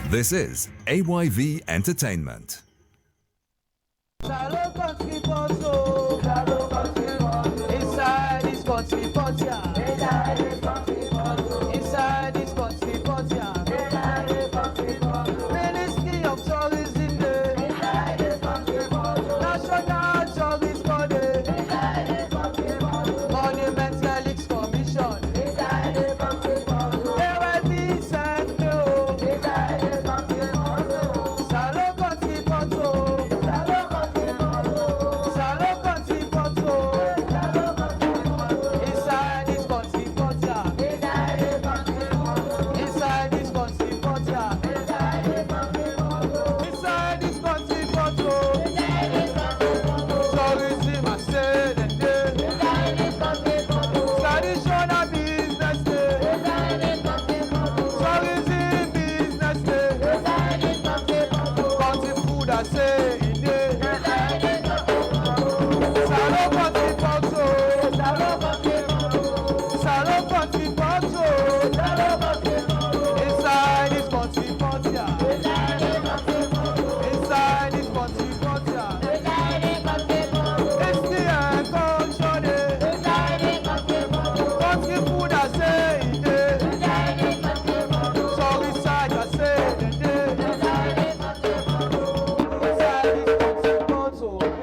This is AYV Entertainment. Salon Kɔntri Pɔt, Salon Kɔntri Pɔt. Inside this country pot, yeah. Inside this country pot, inside this country pot, yeah. Inside this country pot. Ministry of Tourism, inside this country pot. National Tourist Board, inside this country pot. Monument Relics Commission, inside this country pot. AYV sent no, inside this country pot. Salon Kɔntri Pɔt, Salon Kɔntri Pɔt. Salon Kɔntri Pɔt, inside this country pot, yeah. Inside this country pot, yeah. Inside this country pot, tourism I say the day. Traditional business day. Tourism business day. Country food I say it day. Salon Kɔntri Pɔt, Salon Kɔntri Pɔt, inside this country pot, yeah. Inside this country pot, yeah. It's the culture day. Country food I say it day. Sorry side I say the day.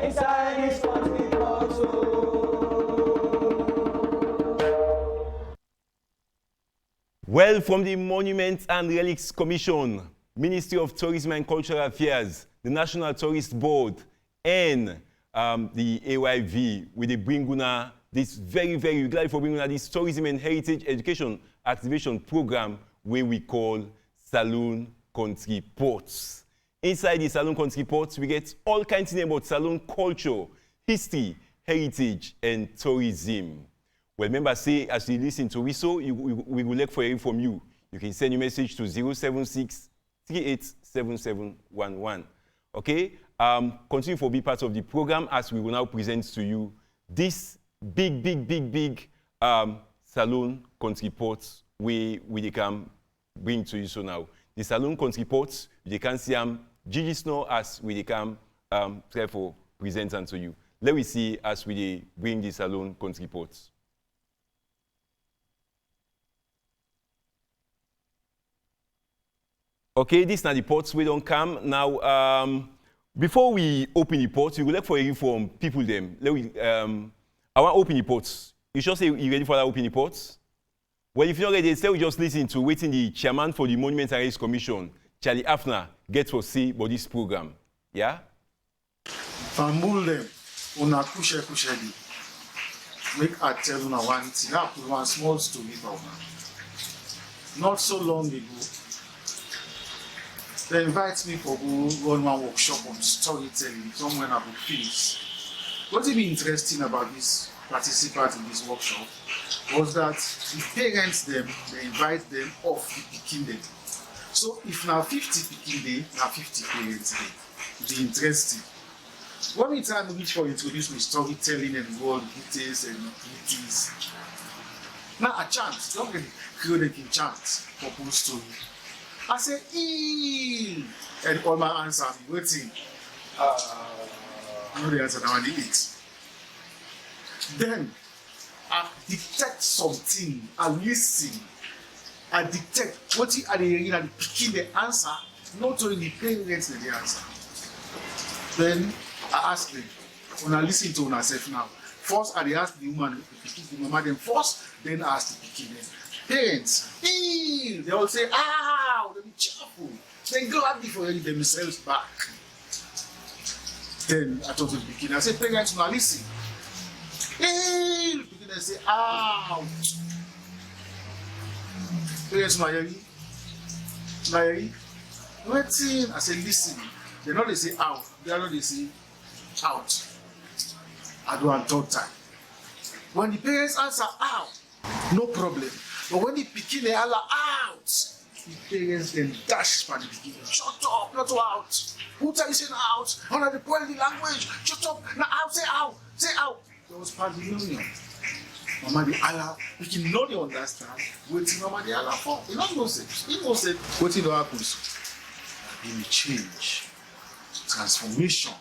Inside this country pot, Well, from the Monuments and Relics Commission, Ministry of Tourism and Cultural Affairs, the National Tourist Board, and the AYV, we dey bring una this very glad for bringing una this tourism and heritage education activation program where we call Salon Kɔntri Pɔt. Inside the Salon Kɔntri Pɔt, we get all kinds of things about Salon culture, history, heritage, and tourism. Well, remember, say, as you listen to Wiso, we will look for hearing from you. You can send your message to 076 387711. Okay? Continue for be part of the program as we will now present to you this big Salon Kɔntri Pɔt we can bring to you so now. The Salon Kɔntri Pɔt, you can see Gigi Snow as we can try for present to you. Let me see as we bring the Salon Kɔntri Pɔt. Okay, this is now the pots we don't come. Now, before we open the pots, we will look for you from people them. I want to open the pots. You sure say you ready for that open the pots? Well, if you're not ready, say we just listen to waiting the chairman for the Monuments and Relics Commission, Charlie Afner, get to see about this program. Yeah? Famule, una kushe di. Make I tell una one thing. I put one small story for una. Not so long ago, they invite me for go run one workshop on storytelling somewhere I will finish. What is interesting about this participant in this workshop was that the parents them, they invite them off the picking day. So if now 50 picking day, now 50 parents day. It's interesting. When we try to reach for introduce me storytelling and world details and activities. Now a chant, don't get created in chant for post story. I say, eee, and all my answer be waiting. I know the answer now, I need it. Then, I detect something, I listen, I detect what are they hearing and picking the answer, not only the parents the answer. Then, I ask them, when I listen to myself now, first I ask the woman, the mama, then first, then I ask the picking them. Parents, they all say, ow, they be cheerful. They gladly for themselves back. Then I told the beginner, I said, parents, now listen. The beginner say, ow. Parents, now hearing? Waiting. I said, listen. They know they say ow. They know they say out. I do one third time. When the parents answer ow, no problem. But when the pikin they holler out, the parents then dash for the pikin. Shut up, not out. Who tell you say out? Honor the point the language. Shut up, now out, say out, say out. That was pandemonium. Mama the holler, pikin no dey understand. Waiting mama the holler for. He not know say. He know say. Wetin don happen? in change, transformation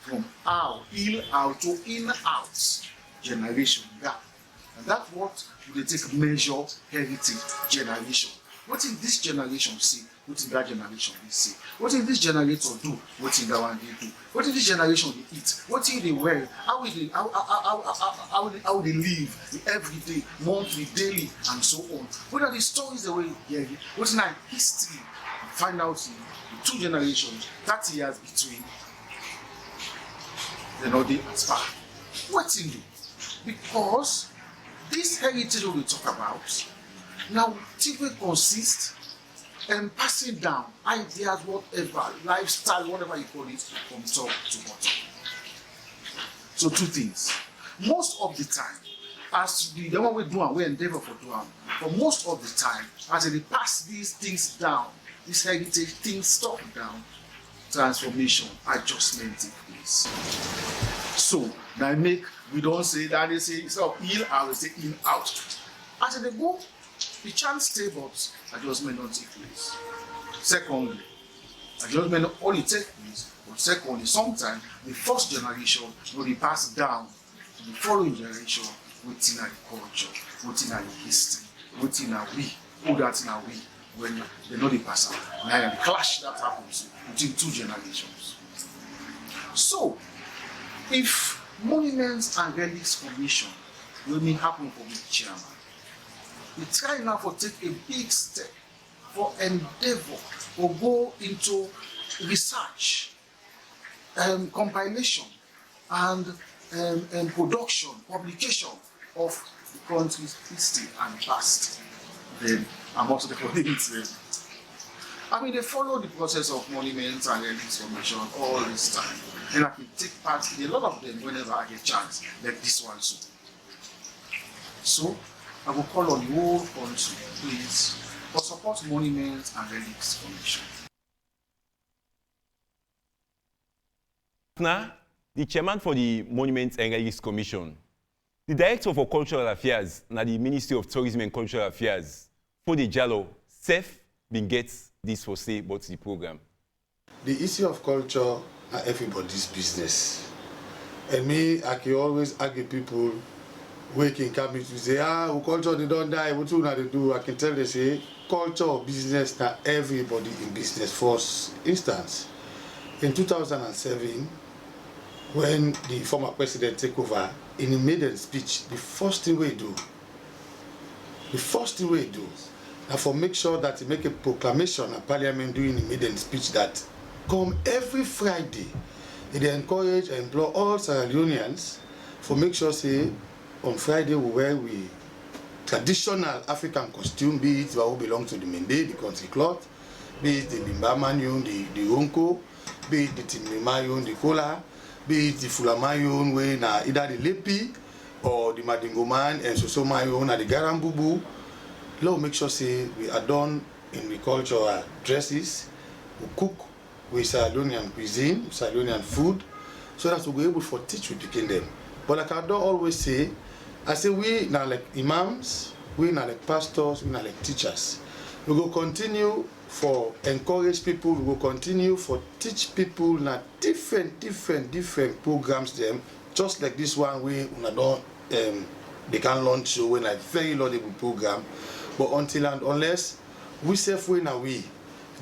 from out, in out to in out generation gap. And that's what we take measure heritage generation. What in this generation see? What in that generation they see? What in this generator do? What in that one they do? What in this generation they eat? What in they wear? How will they live every day, monthly, daily, and so on? What are the stories they will hear? What in our history? Find out in the two generations, 30 years between. They know they aspire. What in do? Because this heritage we talk about now typically consists in passing down ideas, whatever, lifestyle, whatever you call it, from top to bottom. So two things. Most of the time, as the one we do and we endeavor for doing, but most of the time, as they pass these things down, this heritage things stuff down, transformation, adjustment takes place. So now we don't say that they say instead of in out, we say in out. As they go, the chance stay, but adjustment don't take place. Secondly, adjustment only take place, but secondly, sometimes the first generation will be passed down to the following generation within our culture, within our history, within our we, all that in our we, when they know they pass out. Now the clash that happens between two generations. So, if Monuments and Relics Commission will be happen for the chairman, we try now to take a big step for endeavor or go into research, compilation, and production, publication of the country's history and past. Then, I'm also the following. I mean, they follow the process of Monuments and Relics Commission all this time. And I can take part in a lot of them whenever I get a chance, like this one. So I will call on the whole country, please, for support Monuments and Relics Commission. Now, the chairman for the Monuments and Relics Commission, the director for Cultural Affairs, na the Ministry of Tourism and Cultural Affairs, for the Jallo, Seth bin gets this for say about the program. The issue of culture are everybody's business. And me, I can always argue people waking coming to say, culture they don't die, what they do? I can tell they say culture or business now everybody in business. For instance, in 2007, when the former president took over, in a maiden speech, the first thing we do, now for make sure that he make a proclamation at Parliament during the maiden speech that come every Friday, they encourage and employ all Sierra Leoneans for make sure say on Friday we wear traditional African costume, be it what belong to the Mende, the country cloth, be it the Limbamayun, the Onko, be it the Timimayun, the Kola, be it the Fulamayon, where na either the Lepi or the Madingoman and Sosomayun or the Garambubu. Let's make sure say we adorn in the cultural dresses, we cook with Sierra Leonean cuisine, Sierra Leonean food, so that we'll be able to teach with picking them. But like I don't always say, I say we now like imams, we now like pastors, we now like teachers. We will continue for encourage people, we will continue for teach people now different programs them, just like this one we don't they can launch show when a very laudable program. But until and unless we self-way now we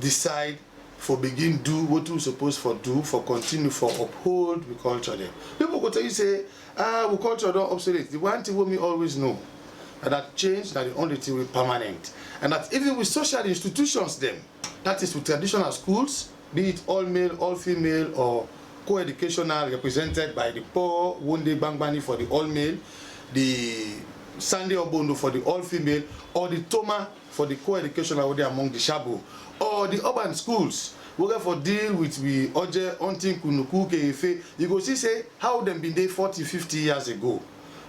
decide for begin do what we supposed for do for continue for uphold we culture them. People go tell you say, we culture don't obsolete. The one thing we always know that change that the only thing we permanent. And that even with social institutions them, that is with traditional schools, be it all male, all female, or co-educational represented by the poor, Wunde Bangbani for the all male, the Sunday Obondo for the all female, or the Toma for the co-educational among the Shabu, or the urban schools, we for deal with we Oje, Hunting, Kunuku, Kefe. You go see say how them been there 40, 50 years ago.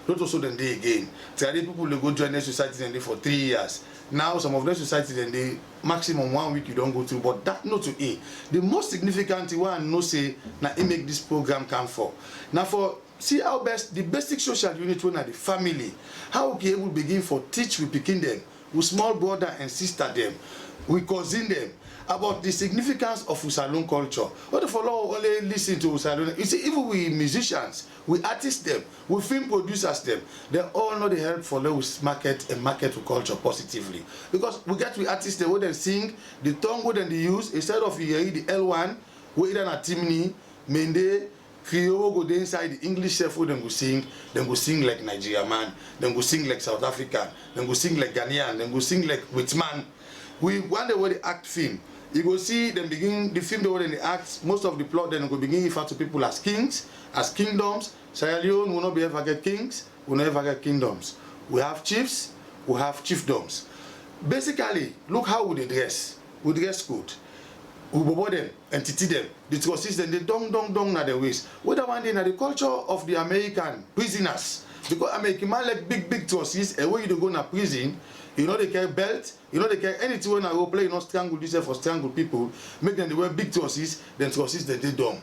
Not also then they again. Today people they go join their society and they for 3 years. Now some of their society then they maximum 1 week you don't go through, but that not to A. The most significant one no say now it make this program come for. Now for see how best the basic social unit when are the family. How we able begin for teach we picking them. with small brother and sister them, with cousin them, about the significance of Salon culture. What if Allah only listen to Salon? You see, even we musicians, we artists them, we film producers them, they all know the help for those market and market to culture positively. Because we get we artists they wouldn't sing, the tongue wouldn't use, instead of you hear the L1, we either a Timni, Mende, Creole go dey inside the English chef them go sing like Nigerian man, then go sing like South African, then go sing like Ghanaian, then go sing like Whitman. We wonder where the act film. You go see them begin the film the way they act, most of the plot then go begin refer to people as kings, as kingdoms. Sierra Leone will not be ever get kings, will never get kingdoms. We have chiefs, we have chiefdoms. Basically, look how we dress. We dress good. We bobo them, entity them, the trusses them, they dong na the waist. What I want in the culture of the American prisoners. Because American man like big trusses, and when you don't go to prison, you know they carry belt, you know they carry anything when I go play, you know, strangle yourself or strangle people, make them they wear big trusses, then trusses that they don't.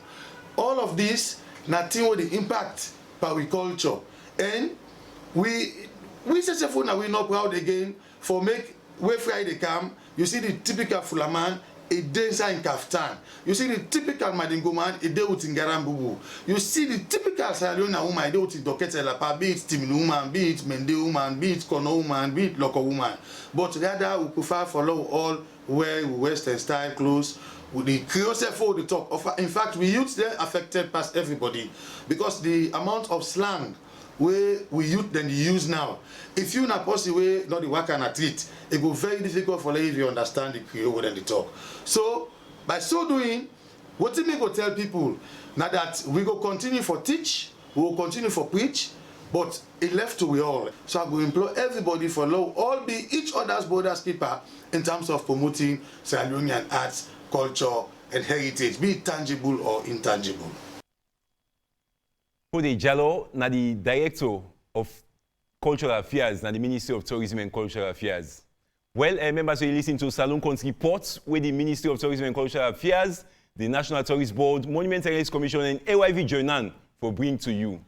All of this, nothing with the impact by we culture. And we say now we not proud again for make where Friday come, you see the typical Fulaman, a dancer in kaftan. You see the typical Madingo man, a day with Ngarambubu. You see the typical Sierra Leone woman, a day with Dokete Lapa, be it Timini woman, be it Mende woman, be it Kono woman, be it Loko woman. But rather, we prefer follow all wear Western style clothes. With the Creole for the top. In fact, we youth then affected past everybody because the amount of slang where we youth then use now. If you not possible way not the work and treat, it go very difficult for you if you understand the Creole when they talk. So by so doing, what we go tell people now that we go continue for teach, we will continue for preach, but it left to we all. So I will implore everybody for love, all be each other's borders keeper in terms of promoting Sierra Leonean arts, culture and heritage, be it tangible or intangible. Ode Jallo, na the Director of Cultural Affairs, na the Ministry of Tourism and Cultural Affairs. Well, members, you listen to Salon Kɔntri Pɔt, where the Ministry of Tourism and Cultural Affairs, the National Tourist Board, Monument and Relics Commission, and AYV join for bringing to you.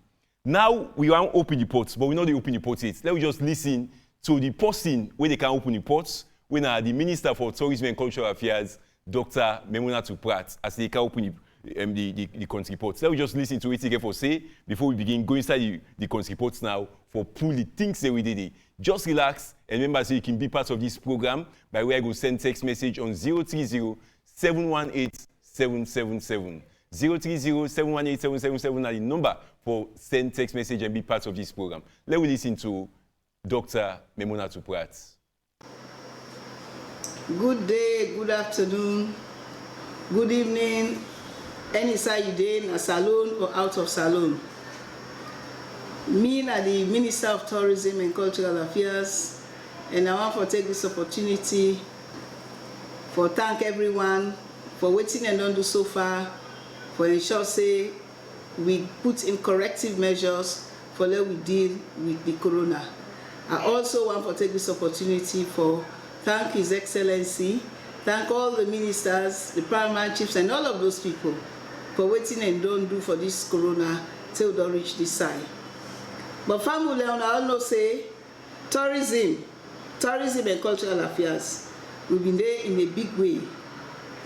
Now, we want to open the pots, but we know they open the pots yet. Let's just listen to the person where they can open the pots, when the Minister for Tourism and Cultural Affairs, Dr. Memunatu Pratt, as they can open the Kɔntri Pɔt. Let's just listen to what he for say before we begin. Go inside the Kɔntri Pɔt now for pull the things that we did. Just relax and remember so you can be part of this program by way I go send text message on 030-718-777. 030-718-777 are the number for send text message and be part of this program. Let's listen to Dr. Memunatu Pratt. Good day, good afternoon, good evening, any side you dey, in a salon or out of salon. Me, the Minister of Tourism and Cultural Affairs, and I want to take this opportunity for thank everyone for waiting and don't do so far, for ensure say we put in corrective measures for let we deal with the corona. I also want to take this opportunity for thank His Excellency, thank all the ministers, the paramount chiefs, and all of those people for waiting and don't do for this corona till don't reach this side. But family, I all know say tourism and cultural affairs will be there in a big way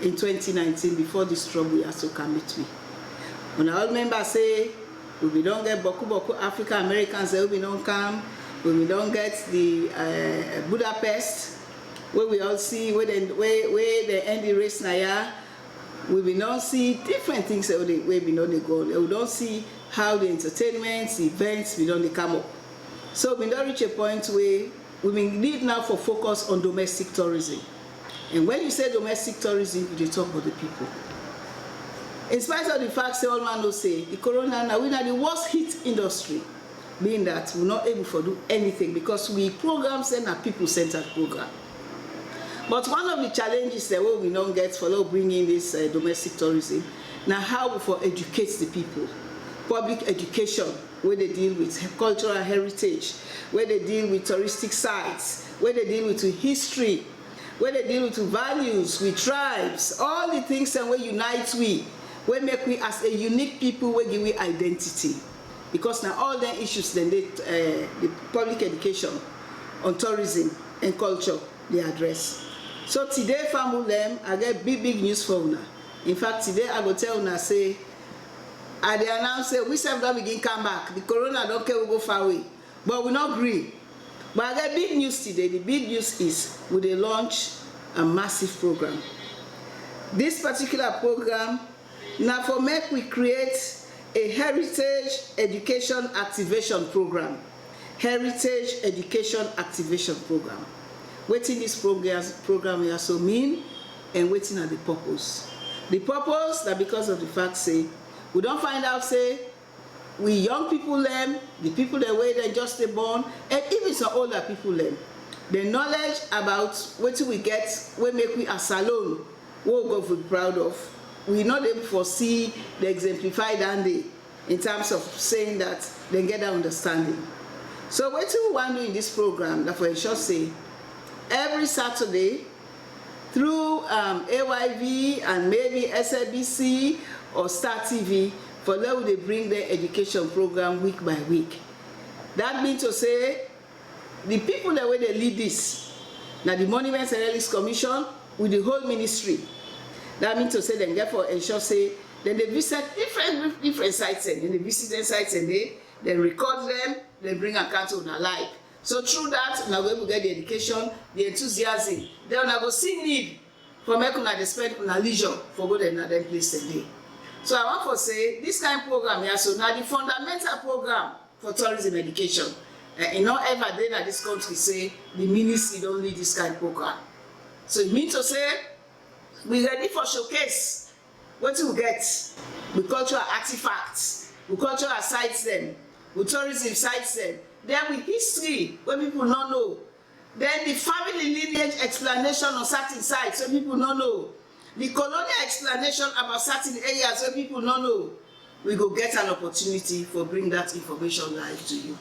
in 2019 before this trouble we also come between. When I all remember say we don't get boku African Americans that we don't come, when we don't get the Budapest. Where we all see where they end the race now, we will not see different things where we know they go. We don't see how the entertainments, the events, we don't come up. So we don't reach a point where we need now for focus on domestic tourism. And when you say domestic tourism, you talk about the people. In spite of the fact that all man will say the corona now we are the worst hit industry, being that we're not able to do anything because we programs and a people-centered program. But one of the challenges that we don't get for bringing this domestic tourism, now how we for educate the people. Public education, where they deal with cultural heritage, where they deal with touristic sites, where they deal with history, where they deal with values, with tribes, all the things that we unite we, where make we as a unique people, where give we identity. Because now all the issues then the public education on tourism and culture they address. So today, family, I get big news for una. In fact, today I go tell una say, I dey announce say we self don begin come back. The corona don't care we go far away, but we not agree. But I get big news today. The big news is we dey launch a massive program. This particular program now for make we create a heritage education activation program. Heritage education activation program. Wetin this program here so mean and wetin are the purpose. The purpose that because of the fact say we don't find out say we young people learn, the people that way they just dey born, and even some older people learn. The knowledge about wetin we get, we make we as Salon, we'll go for proud of. We not able to foresee the exemplified and day in terms of saying that they get that understanding. So what we want to do in this program, that for ensure say every Saturday through AYV and maybe SABC or Star TV, for them they bring their education program week by week. That means to say the people that way they lead this, now the Monuments and Relics Commission with the whole ministry. That means to say then therefore ensure say then they visit different sites and then they visit them sites and they record them, they bring account on their life. So through that, now we will get the education, the enthusiasm. Then we go see need for make una dey spend una leisure for go to another place today. So I want to say this kind of program here, so now the fundamental program for tourism education. You know, ever then at this country say the ministry don't lead this kind of program. So it means to say we ready for showcase what we get, we cultural artifacts, we cultural sites them, we tourism sites them, then with history where people don't know, then the family lineage explanation on certain sites where people don't know, the colonial explanation about certain areas where people don't know. We go get an opportunity for bring that information live to you.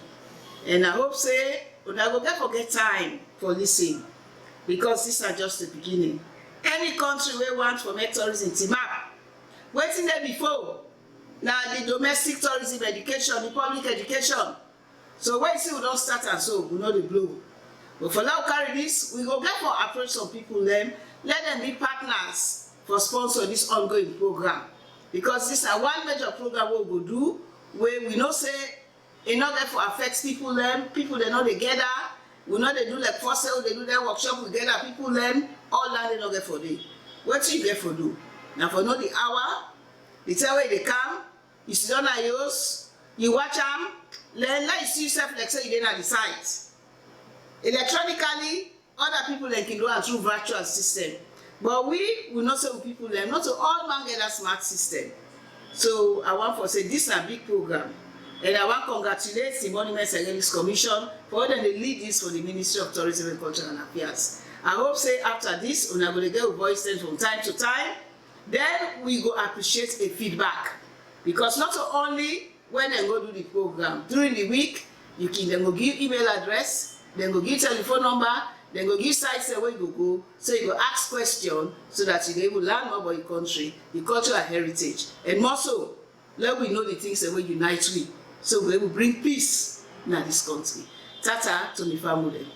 And I hope say we go get time for listening, because these are just the beginning. Any country we want for make tourism team up, waiting there before. Now the domestic tourism education, the public education. So when you see we don't start and so we know the blow. But for now carry this, we go get for approach some people them, let them be partners for sponsor this ongoing program. Because this is one major program we will do where we know say in order for affect people learn, people they know they gather, we know they do like for sale, they do their workshop together, people learn, all that they don't get for day. What do you get for do? Now for know the hour, the time where they come, you sit down at yours, you watch them, learn, like you see yourself like say you didn't at the site. Electronically, other people they can do it through virtual system. But we will not say people learn, not to all man get a smart system. So I want to say this is a big program. And I want to congratulate the Monuments and Relics Commission for them to lead this for the Ministry of Tourism and Cultural Affairs. I hope say after this, we are going to get a voice from time to time. Then we go appreciate a feedback. Because not only when they go do the program, during the week, you can then go give email address, then go give telephone number, then go give sites where you go, so you go ask questions so that you able to learn more about your country, the cultural heritage. And more so, let we know the things that will unite we. So we will bring peace in this country. Tata to the family.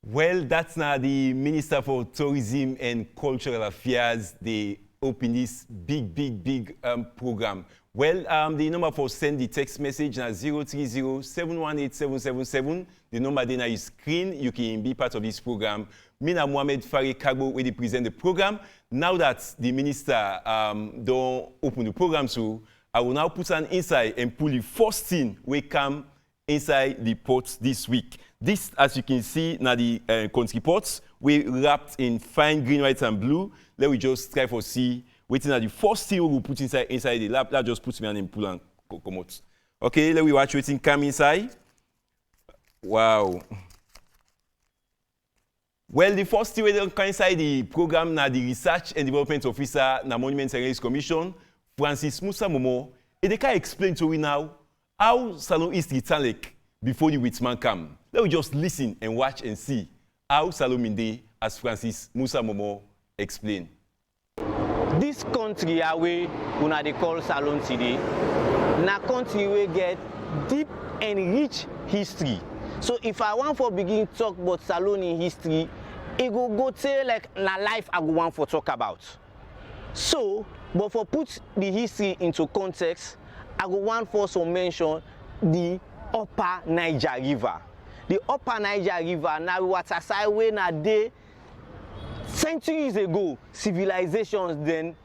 Well, that's now the Minister for Tourism and Cultural Affairs. They open this big program. Well, the number for send the text message now 030-718-777. The number then on your screen. You can be part of this program. Me and Mohamed Farid Kagbo will present the program. Now that the minister don't open the program, so I will now put an inside and pull the first thing we come inside the pot this week. This, as you can see, now the Kɔntri Pɔt, we wrapped in fine green, white, and blue. Let me just try for see. Waiting at the first thing we will put inside the lab. That just puts me on and pull and come out. Okay, let me watch waiting come inside. Wow. Well, the first thing we come inside the program now the Research and Development Officer na Monuments and Relics Commission, Francis Musa Momo, and they can explain to we now how Salon history turn like before the Whitman come. Let me just listen and watch and see how Salon Minde, as Francis Musa Momo explain. This country we they call Salon today, na country we get deep and rich history. So if I want for begin talk about Salon in history, it go say like na life I go want for talk about. So, but for put the history into context, I go want for some mention the Upper Niger River. The Upper Niger River now water side way na day centuries ago civilizations then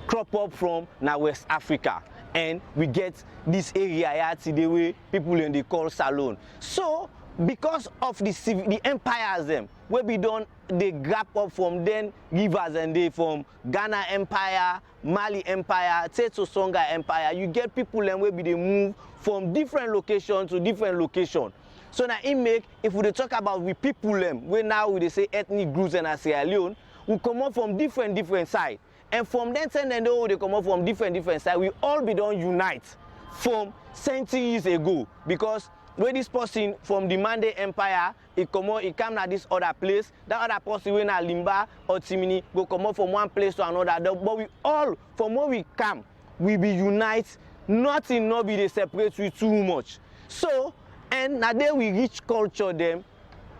crop up from now West Africa, and we get this area here today where people in they call Salon. So because of the empires them where we done they grab up from then rivers and they from Ghana Empire, Mali Empire, Teto Songa Empire, you get people and where they move from different location to different location. So now it make, if we talk about we people them, where now we say ethnic groups and Sierra Leone, we come up from different sides. And from then and they come up from different sides, we all be done unite from centuries ago. Because when this person from the Mande Empire, it come to this other place, that other person when Limba or Timini go come up from one place to another. But we all, from where we come, we be unite, nothing not be they separate we too much. So, and now there we reach culture them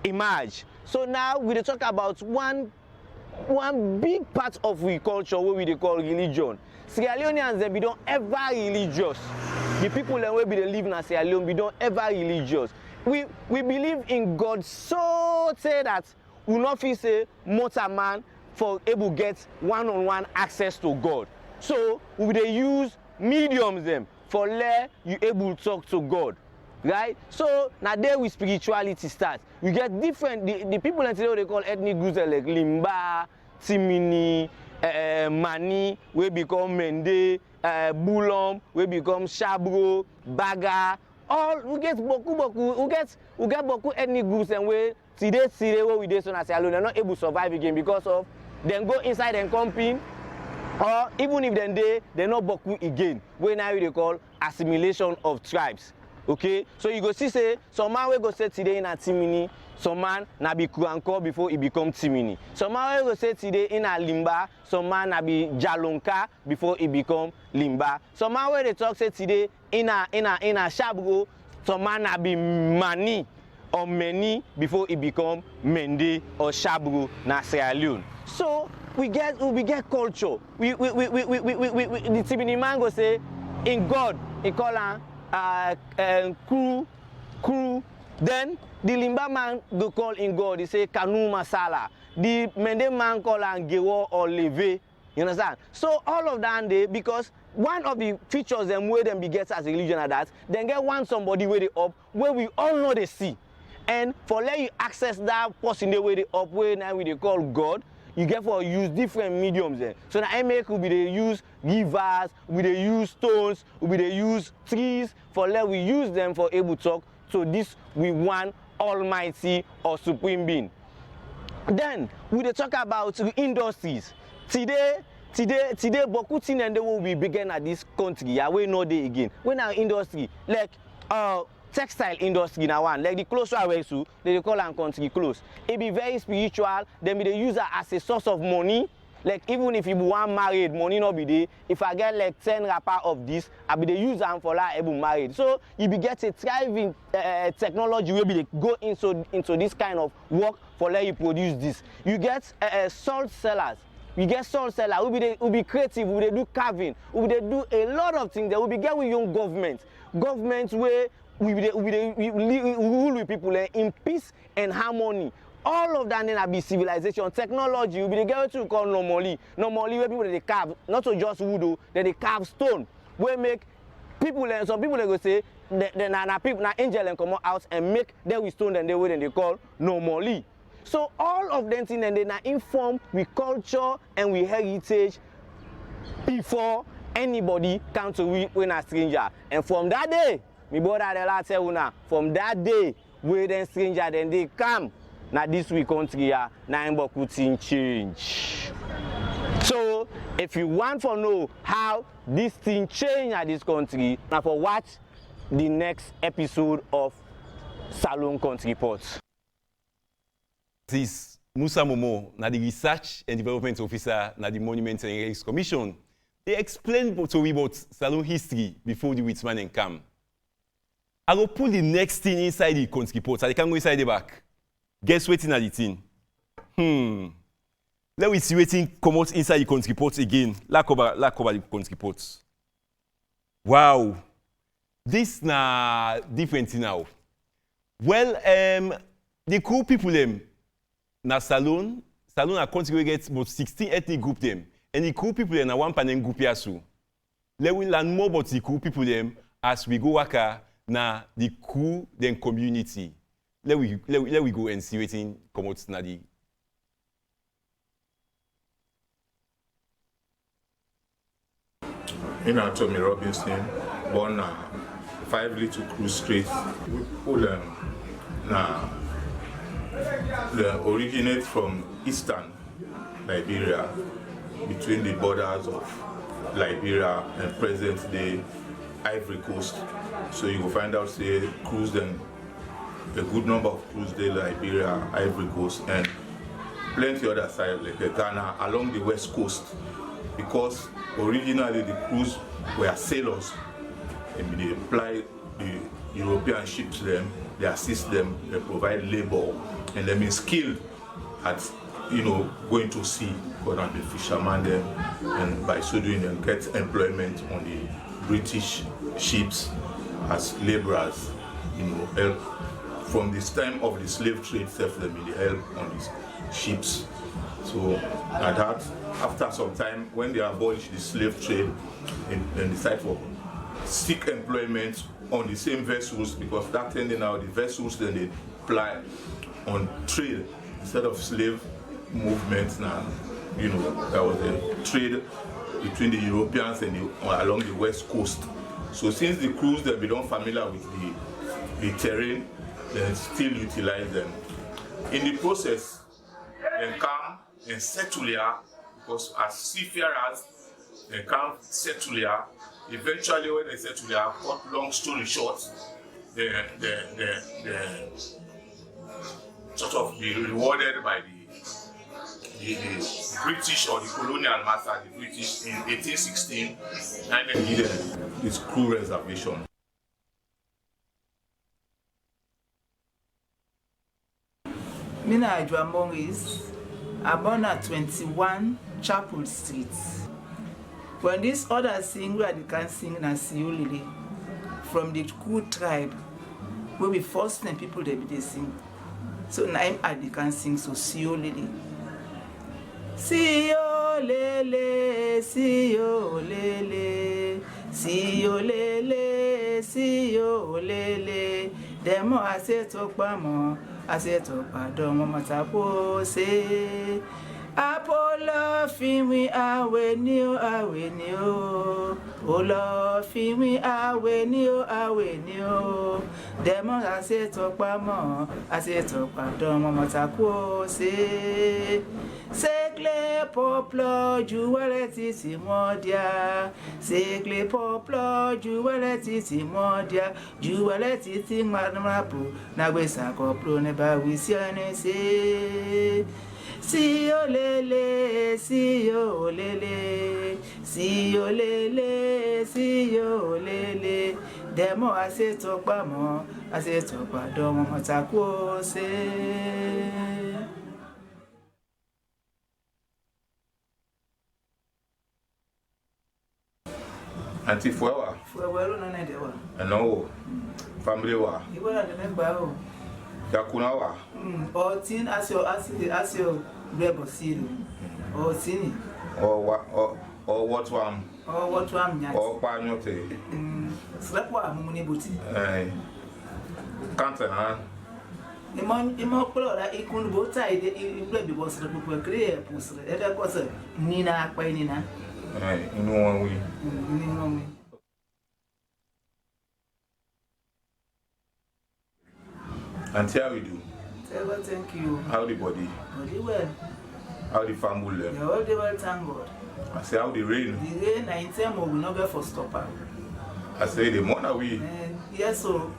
emerge. So now we talk about one big part of we culture what we call religion. Sierra Leoneans they be don't ever religious. The people that we be live in Sierra Leone we don't ever religious. We believe in God so say that we not feel say mortal man for able get one-on-one access to God. So we they use mediums them for let you able to talk to God. Right? So now there we spirituality starts. We get different the people that today they call ethnic groups like Limba, Timini, Mani, we become Mende, Bulom, we become Shabro, Baga. All we get boku we get boku ethnic groups and we today what we do so as alone they're not able to survive again because of them go inside and camping, or even if they're not boku again. We now they call assimilation of tribes. Okay, so you go see say some man we go say today in a Timini, some man na be Kuranko before he become Timini. Some man we go say today in a Limba, some man na be Jalonka before he become Limba. Some man we they talk say today in a Shabgo, some man na be Mani or Meni before he become Mende or Shabgo na Sierra Leone. So we get culture. We the Timini man go say in God he call am crew. Then the Limba man go call in God, he say Kanu Masala. The Mende man call and Gewo or Leve. You understand? So all of that they because one of the features them where them be get as a religion are that then get one somebody where they up where we all know they see. And for let you access that person the way they up where now we they call God, you get for use different mediums there. So now I make we they use rivers, we they use stones, we they use trees for let we use them for able to talk. So this we want almighty or supreme being. Then we they talk about industries. Today boku thing and they will be begin at this country. Yeah, we know they again. When our industry like textile industry now one like the clothes I wear so they call and country clothes. It be very spiritual. Then they use it as a source of money. Like even if you want married, money not be there. If I get like 10 wrapper of this, I be the use them for like able married. So you be get a thriving technology will be go into this kind of work for let you produce this. You get salt sellers. We get salt sellers. We be creative. We do carving. We do a lot of things. That we be get with young government where we rule with people in peace and harmony. All of that then be civilization, technology. We be the girl to call normally where people they carve, not to just wood, they carve stone. We make people and some people they go say people angel and come out and make them with stone and they way they call normally. So all of them things and they now inform with culture and with heritage before anybody come to we when a stranger. And from that day, me brother the last tell una, from that day where then stranger then they come. Now this week country now boku thing change. So if you want to know how this thing change at this country, now for watch the next episode of Salon Kɔntri Pɔt. This is Musa Momo, na the Research and Development Officer na the Monuments and Relics Commission. They explained to me about Salon history before the Whitman and come. I go pull the next thing inside the Kɔntri Pɔt. I can go inside the back. Guess waiting at the thing. Let me see waiting come out inside the Kɔntri Pɔt again. Lack over the Kɔntri Pɔt. Wow. This na different now. Well, the cool people them na Salon a country we get about 16 ethnic group them. And the cool people them na one panel group here so. Let we learn more about the cool people them as we go waka na the cool then community. Let we go and see waiting come out na the. You know, Tommy Robinson, born 5 Little Cruise Street. We pull they originate from eastern Liberia, between the borders of Liberia and present-day Ivory Coast. So you will find out, say, cruise them, a good number of cruise day Liberia, Ivory Coast, and plenty other side like Ghana along the west coast, because originally the crews were sailors, and they apply the European ships to them, they assist them, they provide labor, and they mean skilled at going to sea, but on the fishermen them, and by so doing them get employment on the British ships as laborers, help from this time of the slave trade itself, they may help on these ships. So at that, after some time, when they abolished the slave trade and decided to seek employment on the same vessels, because that tended now the vessels then they apply on trade instead of slave movements. Now, there was a trade between the Europeans and along the west coast. So since the crews they become familiar with the terrain, they still utilize them. In the process, they come and settle here, because as seafarers, they come settle here. Eventually, when they settle here, cut long story short, they sort of be rewarded by the British or the colonial master, the British, in 1816, and they needed this crew reservation. Mina Ajwamong is born at 21 Chapel Street. When this other sing, where they can sing na Siolili from the Ku tribe, where we first name people they sing. So now they can sing so Siolili. Siolele, Siolele, Siolele, Siolele. Demo I say talk bamo, I say talk pardon, mama tapo say. Apollo fimi awe ni o. Olo fimi awe ni o. Demo I say talk bamo, I say talk pardon, mama tapo say. Sekle poplo juwele titi modia. Sekle poplo juwele titi modia. Juwele titi marmapu. Nagwesa koplo neba wisiane se. Siolele, siolele, siolele, siolele. Demo ase tokpa mo, ase tokpa domo matako se. Auntie Fuewa? Fuewa no na de wa. No. Family wa? Iwa de member o. Yakuna wa? Tin as your rebel seal. Tini. Or what one? What one? Or Panote? Slapwa muni buti. Can't Imo color ikun bota ide be was the people create pus. That was Nina Quinina. In one way. And how we do? Thank you. How the body? Body well. How the family? You all the well, thank God. I say how the rain? The rain, I intend will not be for stopper. I say the money we. Yes, so.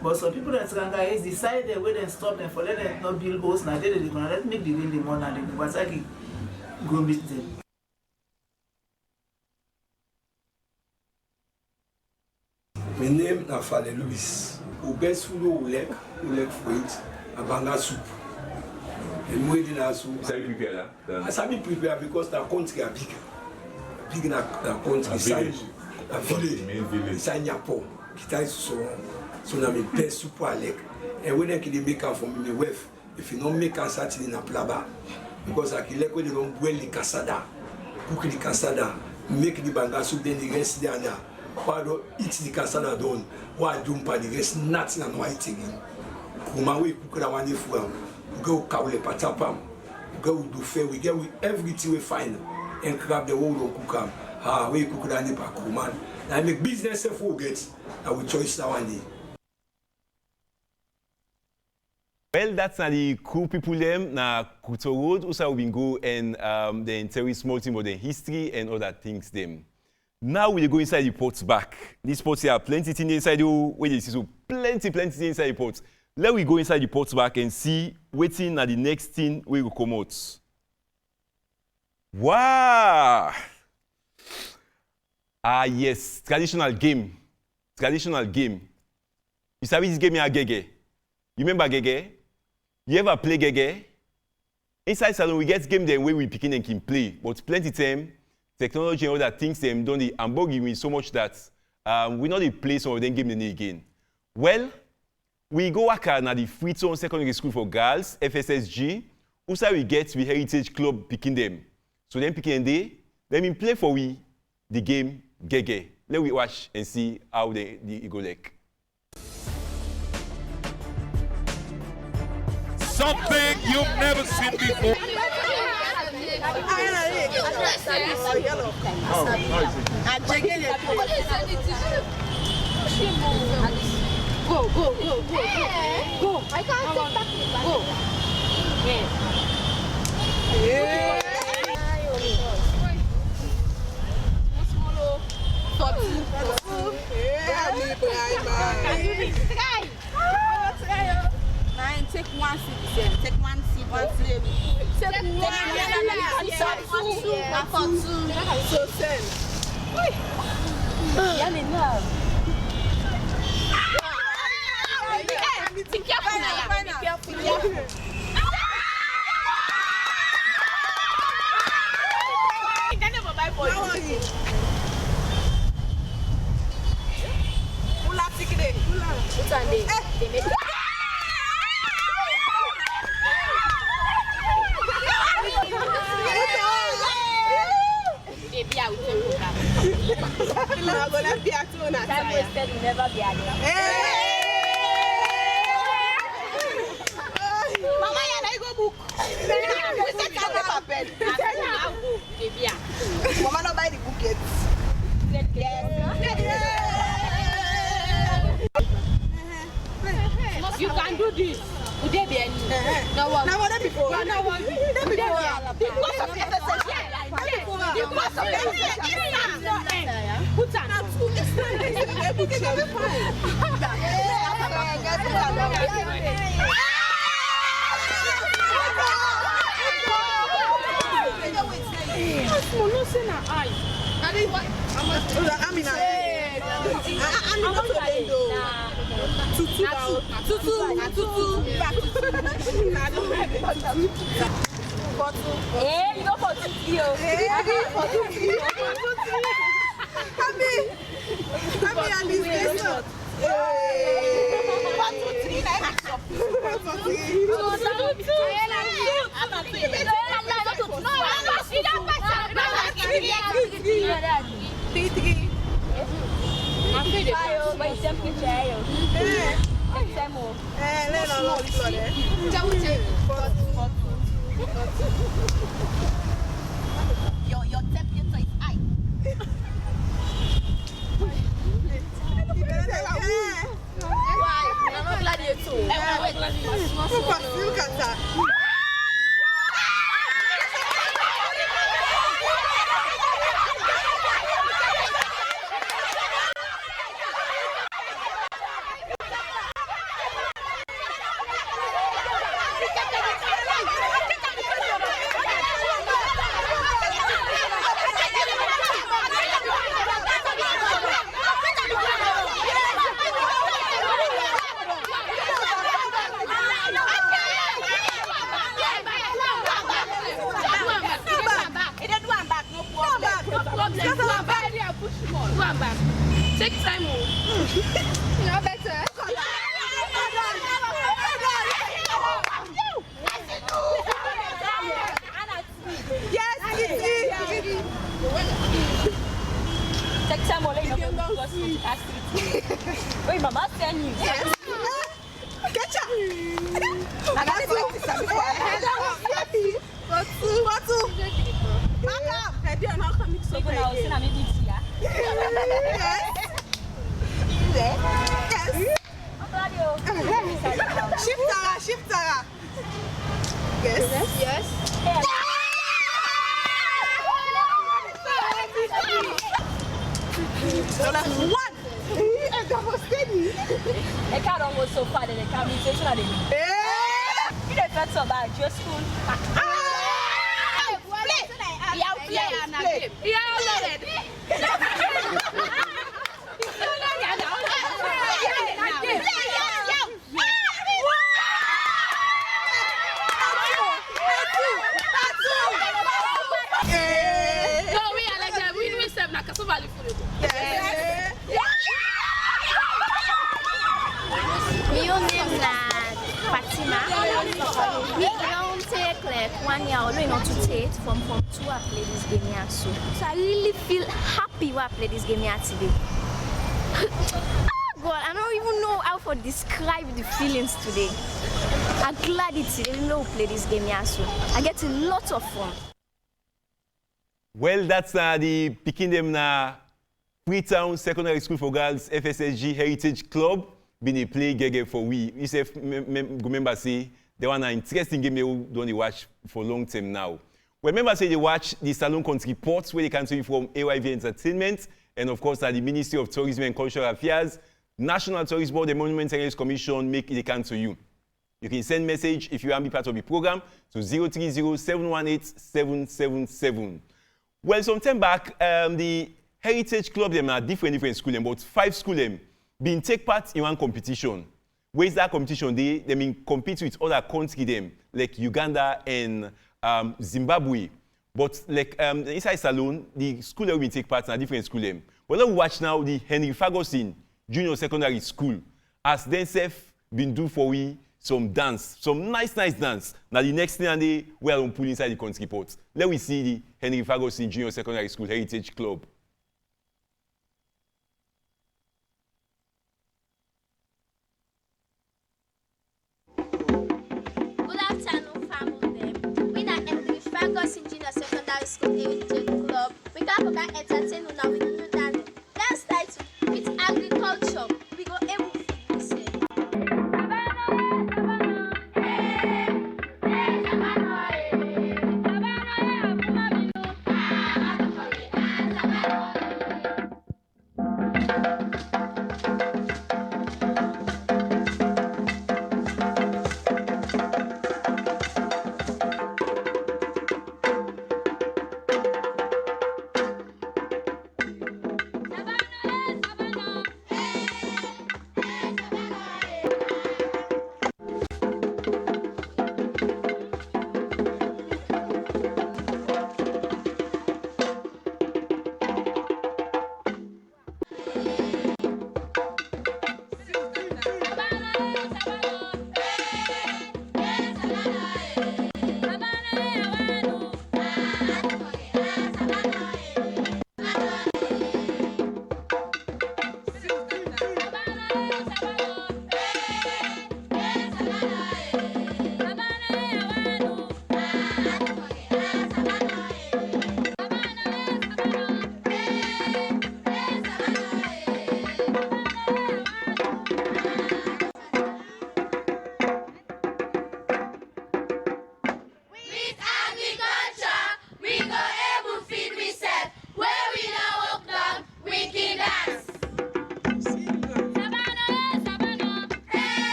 But some people that is decided where they stop them for let them not build house now. They're gonna let make the rain the money and the Wasaki go meet them. My name is Fale Louis. The best food we like for it, a banga soup. And we did also. How you prepare that? I sabi prepare because the country are big. Big na country. A village. Inside Nyapo. Kita is so na me best soup I like. And when I can make am for me wife, if you don't make am Saturday na plaba, because I can like when they don't boil the cassada, cook the cassada, make the banga soup, then the rest there. Why do eat the cassava done? Why do the rest nothing and white again? Kuma we cook that one for we go kawle patapam, we go do fair, we get with everything we find and grab the whole cook we cook that in Pakuman. I make business for get and we choice that one day. Well, that's not the cool people them na Kuto Road. Also, we go and then tell you small thing about the history and other things them. Now we go inside the pots back. These pots here are plenty things inside the where you see so plenty things inside the pots. Let we go inside the pots back and see waiting at the next thing we will come out. Wow! Ah yes, traditional game. Traditional game. You sabi this game here gege? You remember gege? You ever play gege? Inside salon we get game them where we picking and can play, but plenty time. Technology and other things them don't they hamburg me so much that we not the play some of them game again. Well, we go work at the Freetown Secondary School for Girls, FSSG. Also we get the Heritage Club picking them. So then picking day, let me play for we the game Gege. Let we watch and see how the go like. Something you've never seen before. Go. I can't take that. Go. Yeah. Take one seat, take one seat, take one. So send. Be careful. Mama no buy the book yet. You can do this. Would there be any? No one. No one before. No one. Because of the put on. Your temperature is high. Why? I'm not glad you're too. Look at that. Take time. You know better. Yes, Take time. Wait, Mama, send you. yes. Catch up. And that's what it's What? Mama, I did not come so Yes. Shift Tara. Yes. Yes. So that's one. And that was steady. They can't almost so far that they can't be taken at it. You don't feel so bad. Your school. My name is Fatima. We don't take like 1 year or not to take from 2 I play this game here. So I really feel happy when I play this game here today. God, I don't even know how to describe the feelings today. I'm glad it's even though we play this game here. So I get a lot of fun. Well, that's the picking them na Freetown Secondary School for Girls FSSG Heritage Club. Been a play gege for we. You say, remember say, they want an interesting game you don't watch for long term now. Well, remember say they watch the Salon Kɔntri Pɔt where they can see you from AYV Entertainment and of course the Ministry of Tourism and Cultural Affairs, National Tourist Board, the Monument Heritage Commission make it can to you. You can send message if you want to be part of the program to 030-718-777. Well, some time back, the Heritage Club, them are different schools, about 5 schools been take part in one competition. Where is that competition? They mean compete with other countries them, like Uganda and Zimbabwe. But like inside Salon, the school that we take part in a different school. But let's watch now the Henry Ferguson Junior Secondary School. As themselves been do for we some dance, some nice dance. Now the next thing they we are pull inside the Kɔntri Pɔt. Let we see the Henry Ferguson Junior Secondary School Heritage Club. Junior Secondary School Heritage Club. We can't forget entertain now with new dance. Dance title with agriculture. We go able to listen.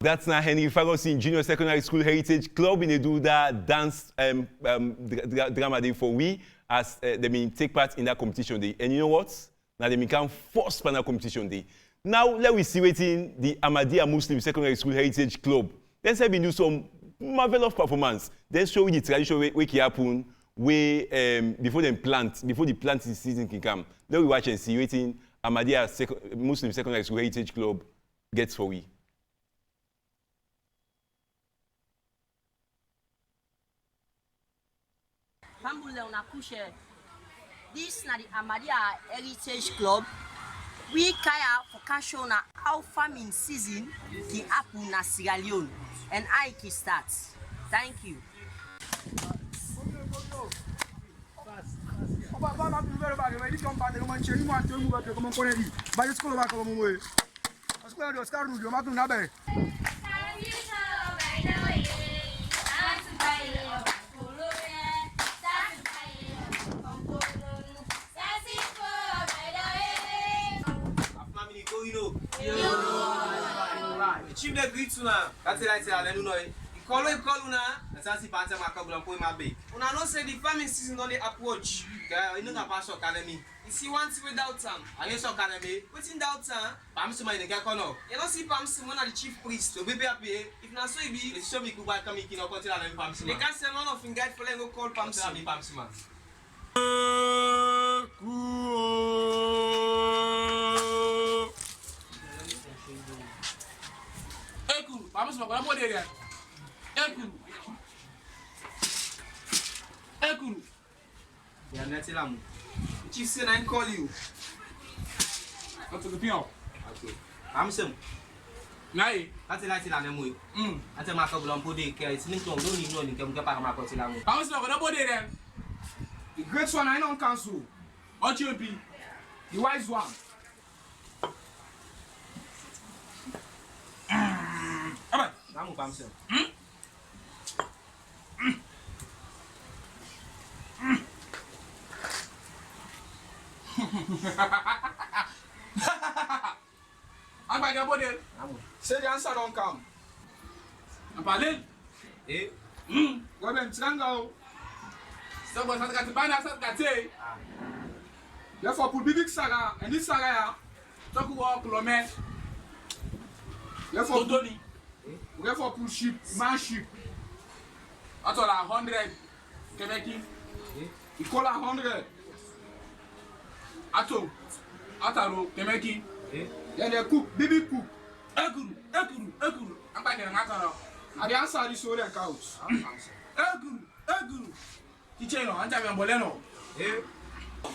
That's now Henry Fagosin Junior Secondary School Heritage Club in Eduda dance drama day for we as they mean take part in that competition day. And you know what? Now they become first panel competition day. Now let we see waiting the Ahmadiyya Muslim Secondary School Heritage Club. Then say we do some marvelous performance. Then show you the tradition wake happen before the planting season can come. Let we watch and see waiting Ahmadiyya Muslim Secondary School Heritage Club gets for we. This is the Ahmadiyya Heritage Club. We kaya for cash on how farming season can happen in Sierra Leone and I can start. Thank you. Chief de greet una. That's it I say I know. Call una. That's see party makabula po my bay. Una know say the farming season don dey approach. You know na pass academy. You see one thing without time. I guess academy. Wetin doubt time? Pamsi man dey get corner. You know see Pamsi one of the chief priest. To be happy. If na so e be, the show me go back come in country and Pamsi. They can say none of him guide for them go call Pamsi. Be Pamsi man. Vamos para la bodega. Ekuru. Yeah, let's tell him. Chief said I call you. Go to the piano. Okay. I'm some. Nai. That's it. I tell him. I tell my couple on bodega. It's linked on. Don't even know you can get back my country. Vamos para la bodega. The great one I don't cancel. What you be? The wise one. Vamos para você. I'm back at body. Say the answer don't come. I'm parling. Eh? Go ahead, Trango. Someone has got the banner, has got it. Therefore, put big saga and this saga. Talk about Colomet. Therefore, Tony. Therefore, put sheep, man sheep. That's all 100. Kemeki. You call 100. Ataro, Kemeki. Then they cook, baby cook. Ekuru. I'm back in Ataro. And the answer is so couch. Ekuru. Teacher, I'm telling Boleno.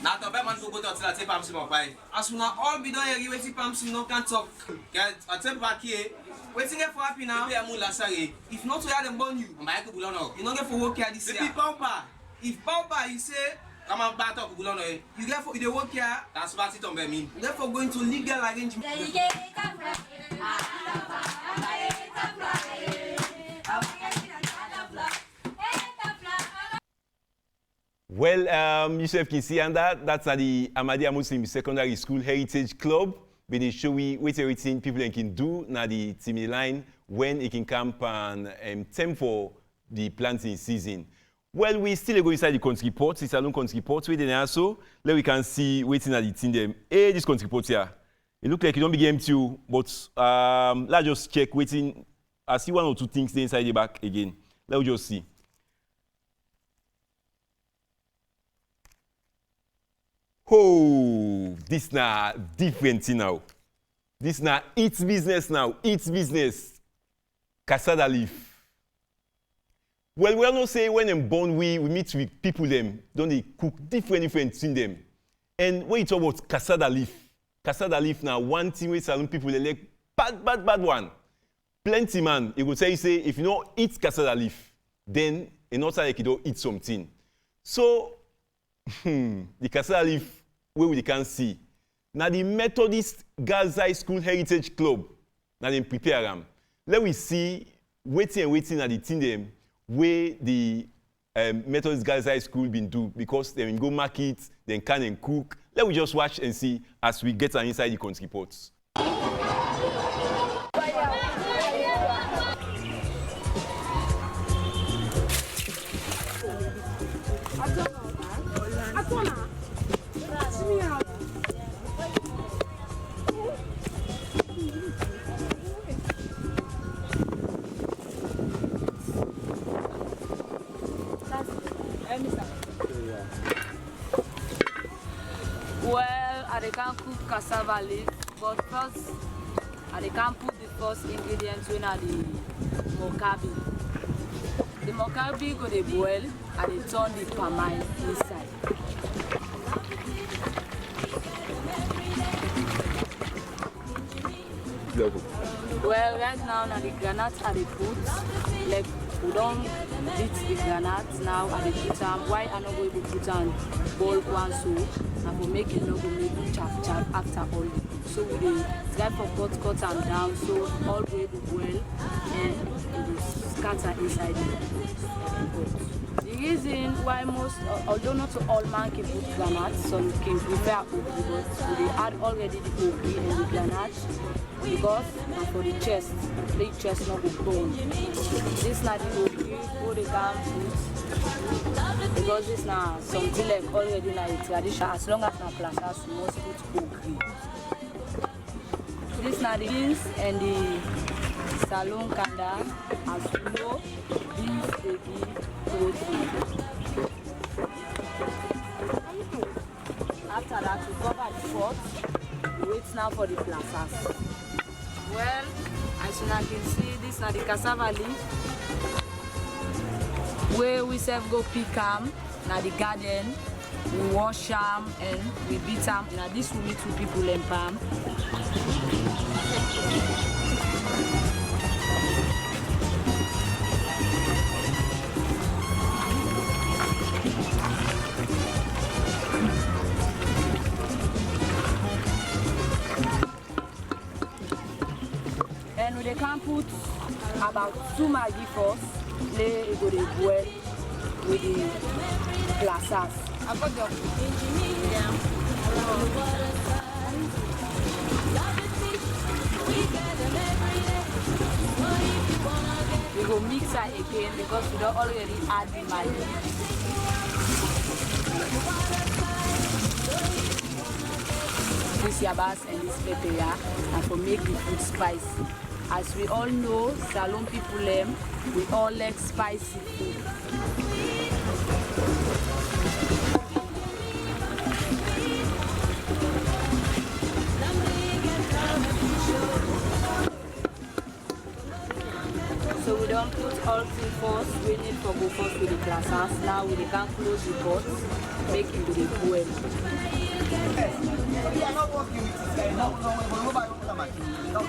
Now the man to go to the tape Pamsi Mopai. As we all be done here, waiting Pamsi no can talk. Get a tape back here. Waiting for happy now. If not, we had them born you. You don't get for work here this year. If Paupa, you say, come on back up, you get for the work here. That's what it on me. You get for going to legal arrangement. Well, Yusuf can see and that's at the Ahmadiyya Muslim Secondary School Heritage Club. But they show we everything people can do na the team line when it can come and time for the planting season. Well, we still go inside the Kɔntri Pɔt, the Salon Kɔntri Pɔt. We then also let we can see waiting at the team them. Hey, this Kɔntri Pɔt here. It look like it don't be empty, but let's just check waiting. I see one or two things inside the back again. Let's just see. Oh, this now different thing now. This now it's business now. It's business. Cassava leaf. Well, we all know say when I'm born, we meet with people them. Don't they cook different things in them? And when you talk about cassava leaf now one thing with Salon people they like bad one. Plenty man, you could say if you don't eat cassava leaf, then you not like you don't eat something. So the cassava leaf where we can see. Now the Methodist Girls High School Heritage Club, now they prepare them. Let we see waiting at the team them where the Methodist Girls High School been do because they go market, then can and cook. Let we just watch and see as we get inside the Kɔntri Pɔt. they can cook cassava leaf, but first they can put the first ingredients when the mokabi. The mokabi go they boil and they turn the palm oil inside. Well, right now the granite are the put, like we don't beat the granite now and they put them. Why are not going to put them boil one soup and for make it not go make chap after all the put. So we try for cut them down so all the way to boil and it will scatter inside the pot. The reason why most, although not all man can put granite, some can prepare okri, but they add already the okri and the granite because for the chest not go bone. This not the okri, what they can put because this now something like already like tradition. As long as na class, we must put okri. This now the beans and the Salon Kanda, as you know, beans they give protein. After that, we cover the pot. We wait now for the plazas. Well, as you can see, this is the cassava leaf. Where we self go pick them, now the garden, we wash them and we beat them. Now this will be 2 people in palm. They can put about 2 Maggi first, then it go to boil with the plazas. I got the we go mix it again because we don't already add the Maggi. This yabas and this pepper and for make the food spicy. As we all know, Salon people, we all like spicy food. So we don't put all things first, we need to go first with the plazas. Now we can close the pot, make it with the boil. We are not working with this guy. No.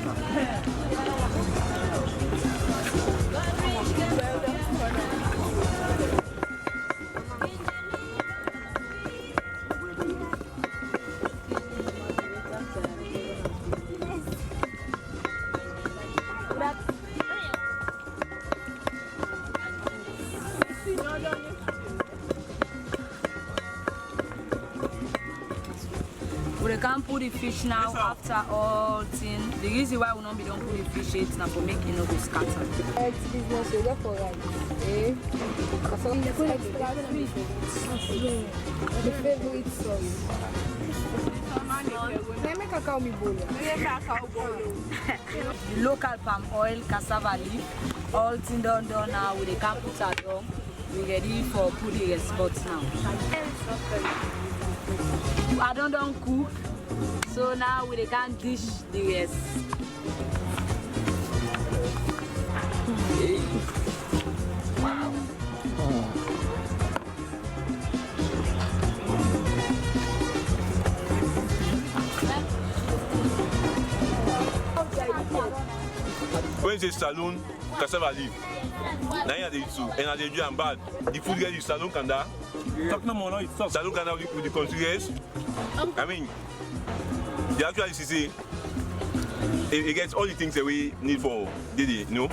We can put the fish now after all thing. The reason why we don't put the fish is now for making no go scatter. It's business you go for right. Eh? So the favorite sauce. Local palm oil, cassava leaf, all thing done now. We can put it down. We ready for put the spots now. I don't cook, so now we can dish the rest. Wow. When you say salon, cassava leaf, now you do too, and they do and bad. The food get you salon kanda. Salon kanda with the consigliers. I mean, the actual say it gets all the things that we need for Didi, you know?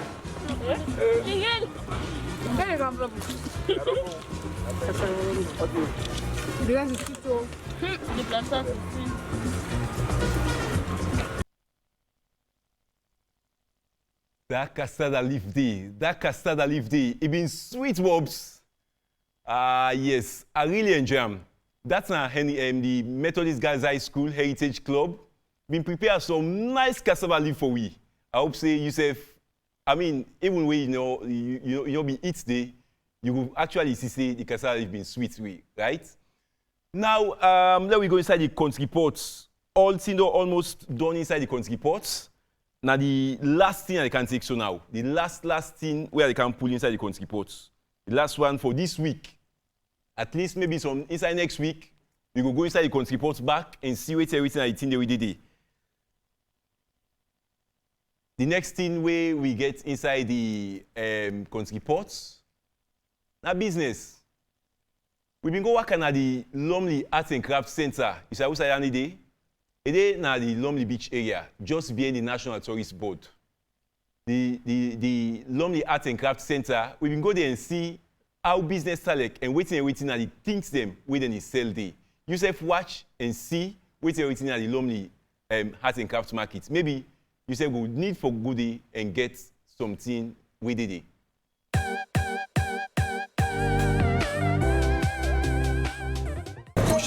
That cassava leaf day, it been sweet wobs. Yes, I really enjoy them. That's the Methodist Girls High School Heritage Club. Been prepared some nice cassava leaf for we. I hope say yourself, I mean, even when you be eat day, you will actually see the cassava leaf been sweet way, right? Now, let we go inside the Kɔntri Pɔt all things almost done inside the Kɔntri Pɔt. Now the last thing I can take so now, the last thing where I can pull inside the Kɔntri Pɔt. The last one for this week. At least maybe some inside next week, we will go inside the Kɔntri Pɔt back and see what everything I think we did. The next thing where we get inside the Kɔntri Pɔt, now business. We've been working at the Lumley Arts and Crafts Center. You say what's any day? It is now the Lumley Beach area, just behind the National Tourist Board. The Lumley Arts and Crafts Center, we can go there and see how business select and waiting at the things them within the sell day. You self watch and see waiting at the Lumley Arts and Crafts Market. Maybe you say we need for good day and get something with it.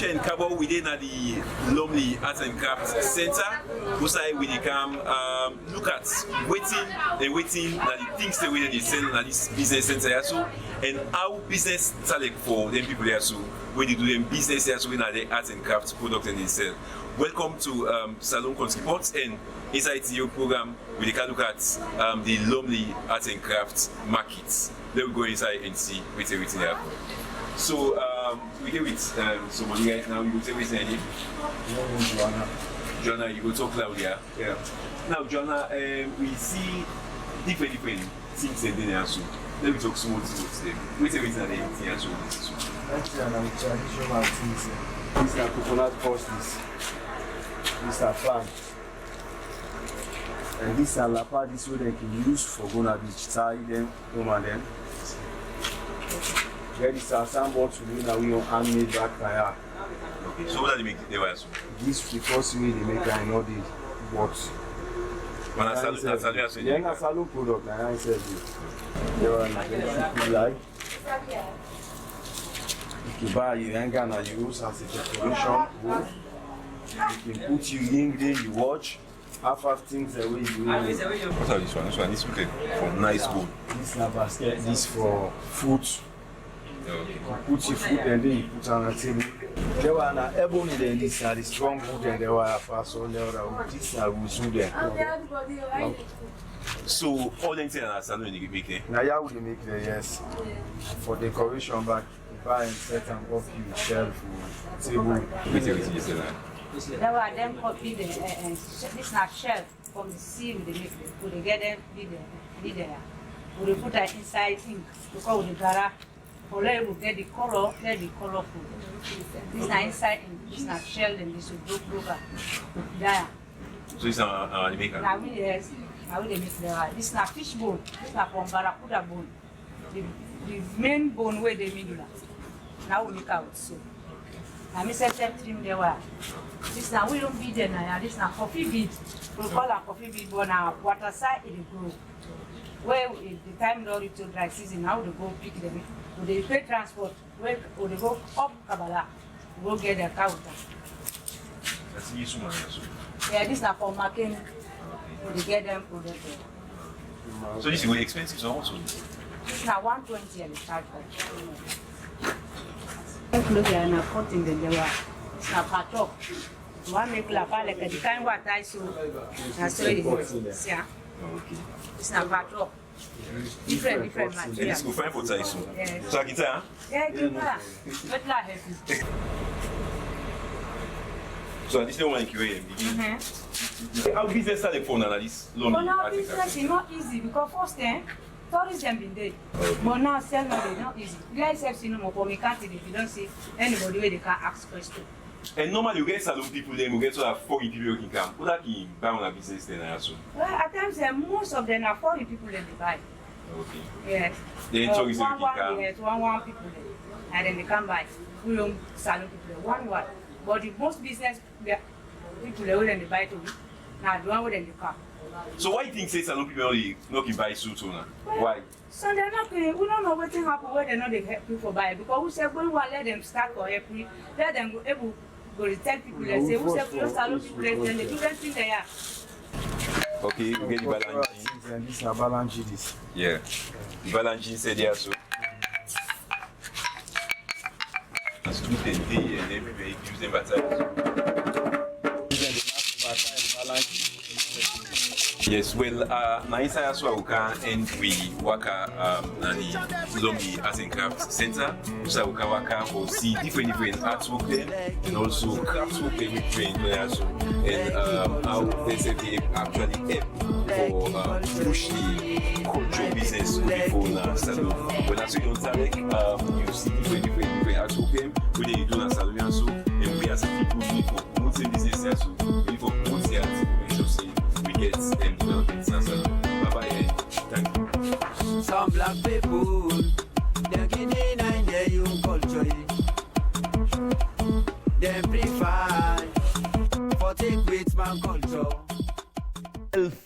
And cover within the Lumley Arts and Crafts Center, whose we can look at waiting that the things that we sell at this business center also, and how business select for them people there so when they do them business there so in the arts and crafts products and they sell. Welcome to Salon Kɔntri Pɔt, and inside your program we can look at the Lumley Arts and Crafts markets. Let me go inside and see what everything there. So we get with somebody right now. You will tell me his name. Joanna, you will talk loud, yeah. Now, Joanna, we see different things in there. So let me talk small things today. We tell me his name. That's traditional things. These are coconut pulses. These are fans. And these are lapa. This way they can use for gonna beach. Tie them, and them. There is a sample to do now. We on handmade back tire. Okay, so what do they make the wires? This the first way they make I know the what. When I sell yeah, I sell product. I said there are nothing like. You can buy you ain't gonna use as a decoration. You can put your ring there, you watch. After things the way you what are this one? This one is looking for nice bowl. This is a basket. This for food. Okay. You put your food and then you put on a table. There were an ebony then this are the strong wood and there were fast on there. This are wood there. So all them things are salon you make there? Now yeah, we make there, yes. For decoration back, buy and set and up you shelf, table. Wait everything you say that. There were them copy this not shelf from the sea with the make we get them be there. We put that inside thing because the gara for let we get the color, let the colorful. This not inside this not shell and this will broke. There. So it's the maker? Now we yes, now we make there. This not fish bone, this not from barracuda bone. The main bone where they make that. Now we make out so. Now me set them trim there were. This now we don't be there now. This now coffee bead. We call it coffee bead, but now water side it grow. Where the time lorry to dry season, now they go pick them. They pay transport. Where they go up Kabbalah, go get their counter. That's useful, man. Yeah, this now for marking. They get them produced. So this is very expensive, so also. This now 120 and start for. Look here, now cutting the level. It's not part of. One make la pale, the kind what I saw. That's what it is. Yeah. Okay. It's not part of. Different materials. And it's good for Tyson. Yes. So I can tell. Yeah, give her. But la heavy. So this is the one you how business started for now this long? But now business is not easy because first time tourism been there. But now sell now they not easy. Guys have seen no more for me can't if you don't see anybody where they can ask questions. And normally you get salon people then you get to have foreign people who can come. Who that can buy on a business then also? Well, at times most of them are foreign people that they buy. Okay. Yes. Then tourism can come. Yes, one people there. And then they come by. We don't salon people one. But the most business people they wouldn't buy to me. Now the one wouldn't come. So why do you think say salon people only not can buy suits now? Why? So they're not we don't know what happen where they know they help people buy because we said we want let them start for April, let them go able go to tell people they say we said we don't salon people then they do that thing they are. Okay, we get the balance. And this is a balance this. Yeah. The balance said there so. That's 210 and everybody use them better. Yes, well, Naisa Aswauka and we waka Nani Lombi Art and Craft Center. So we waka for see different artwork there and also craftwork there with train also and how they say they actually help for push the cultural business before na salon. When I say you don't you see different artwork there where they do na salon also and we as people we for promoting business also we for promoting art we should say we get and developing salon. Bye bye and thank you. Some black people they're getting in their own culture. They prefer for take with man culture.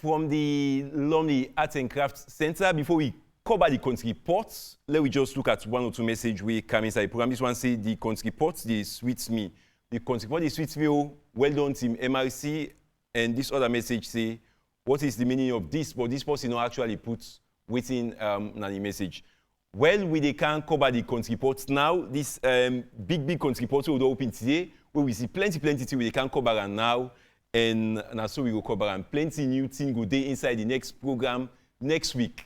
From the Lumley Art and Crafts Center, before we cover the Kɔntri Pɔt, let me just look at one or two messages we come inside the program. This one say the Kɔntri Pɔt, they sweet me. The Kɔntri Pɔt, they sweet me. Oh, well done, team MRC. And this other message say, what is the meaning of this? But this person not actually put within the message. Well, we they can cover the Kɔntri Pɔt now. This big Kɔntri Pɔt will open today, where we see plenty things we can cover and now. And so we will cover and plenty new things go day inside the next program next week.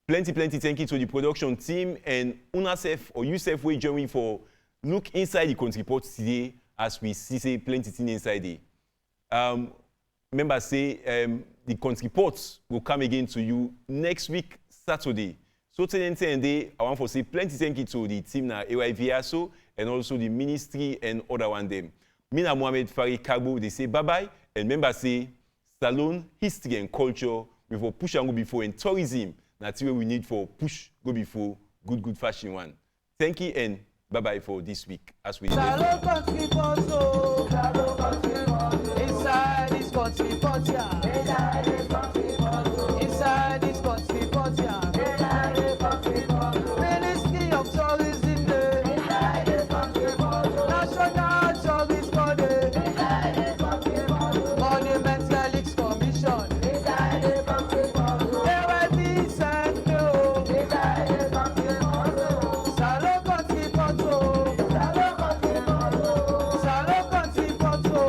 Plenty thank you to the production team and UNASEF or USEF we join for look inside the Kɔntri Pɔt today as we see say plenty things inside there. Remember say the Kɔntri Pɔt will come again to you next week Saturday. So today I want to say plenty thank you to the team na AYV and also the ministry and other one them. Mina Mohamed Farid Kagbo, they say bye-bye. And remember say, Salon, history and culture, we for push and go before, and tourism, that's where we need for push, go before, good fashion one. Thank you and bye-bye for this week. As we Salon Kɔntri Pɔt, oh, Salon Kɔntri Pɔt, inside this Kɔntri Pɔt, yeah. Inside this Kɔntri Pɔt, inside this Kɔntri Pɔt, yeah. Inside this Kɔntri Pɔt, Ministry of Tourism, inside this Kɔntri Pɔt, National Tourist Body, inside this Kɔntri Pɔt, Monument Relics Commission, inside this Kɔntri Pɔt, AYV Center, inside this Kɔntri Pɔt, Salon Kɔntri Pɔt, oh, Salon Kɔntri Pɔt, Salon Kɔntri Pɔt, oh,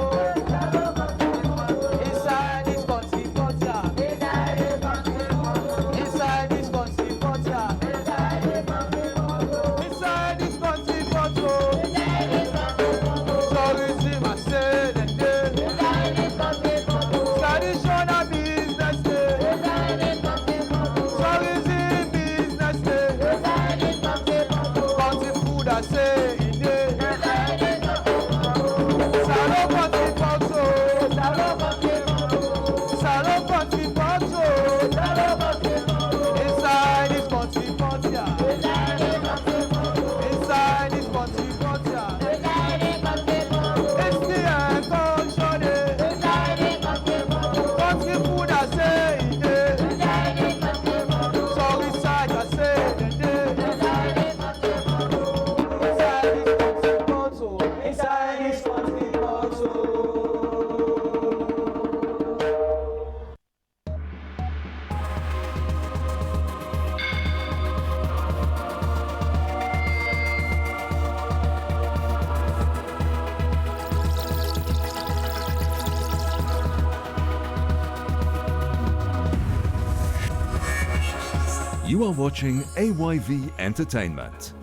Salon Kɔntri Pɔt, inside this Kɔntri Pɔt, yeah. Inside this Kɔntri Pɔt, inside this Kɔntri Pɔt, yeah. Inside this Kɔntri Pɔt, inside this Kɔntri Pɔt, oh, inside this Kɔntri Pɔt, tourism I say the day, inside this Kɔntri Pɔt, traditional business day, inside this Kɔntri Pɔt, tourism business day, inside this Kɔntri Pɔt, country food I say in day, inside this Kɔntri Pɔt, Salon Kɔntri Pɔt, oh, Salon Kɔntri Pɔt, Salon Kɔntri Pɔt, oh, Salon Kɔntri Pɔt, inside this Kɔntri Pɔt, yeah. Inside this Kɔntri Pɔt, inside this Kɔntri Pɔt, yeah. Inside this Kɔntri Pɔt, history and culture day, inside this Kɔntri Pɔt, country food I say in day, inside this Kɔntri Pɔt, sorry side I say the day, inside this Kɔntri Pɔt, inside this Kɔntri Pɔt, oh, inside this Kɔntri Pɔt, oh. You are watching AYV Entertainment.